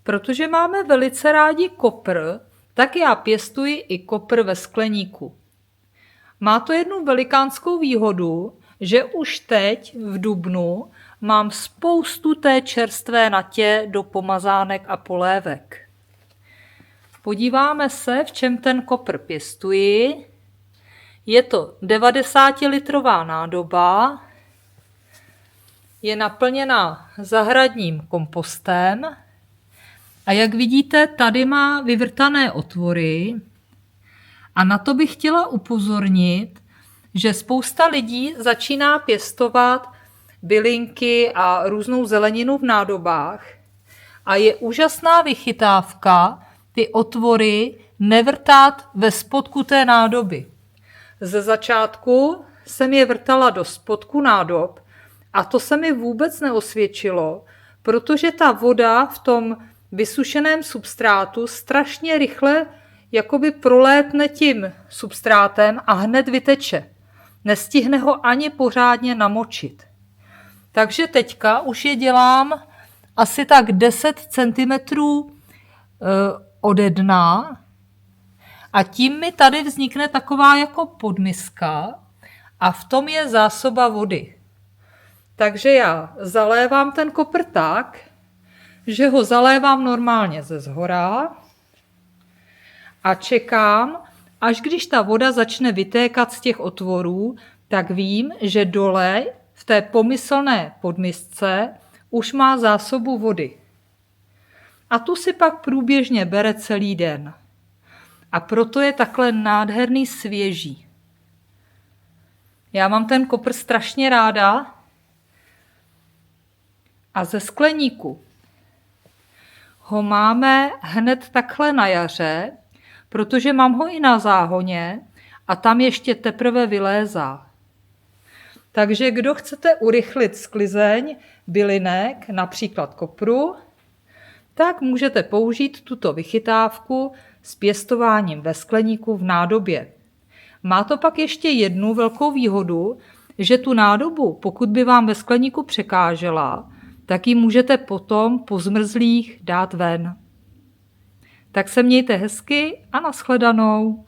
Protože máme velice rádi kopr, tak já pěstuji i kopr ve skleníku. Má to jednu velikánskou výhodu, že už teď v dubnu mám spoustu té čerstvé natě do pomazánek a polévek. Podíváme se, v čem ten kopr pěstuji. Je to 90-litrová nádoba, je naplněna zahradním kompostem a jak vidíte, tady má vyvrtané otvory a na to bych chtěla upozornit, že spousta lidí začíná pěstovat bylinky a různou zeleninu v nádobách a je úžasná vychytávka ty otvory nevrtat ve spodku té nádoby. Ze začátku jsem je vrtala do spodku nádob a to se mi vůbec neosvědčilo, protože ta voda v tom vysušeném substrátu strašně rychle jakoby prolétne tím substrátem a hned vyteče. Nestihne ho ani pořádně namočit. Takže teďka už je dělám asi tak 10 cm ode dna a tím mi tady vznikne taková jako podmiska a v tom je zásoba vody. Takže já zalévám ten kopr tak, že ho zalévám normálně ze zhora a čekám, až když ta voda začne vytékat z těch otvorů, tak vím, že dole v té pomyslné podmisce už má zásobu vody. A tu si pak průběžně bere celý den. A proto je takhle nádherný svěží. Já mám ten kopr strašně ráda. A ze skleníku ho máme hned takhle na jaře, protože mám ho i na záhoně a tam ještě teprve vylézá. Takže kdo chcete urychlit sklizeň bylinek, například kopru, tak můžete použít tuto vychytávku s pěstováním ve skleníku v nádobě. Má to pak ještě jednu velkou výhodu, že tu nádobu, pokud by vám ve skleníku překážela, tak ji můžete potom po zmrzlých dát ven. Tak se mějte hezky a nashledanou.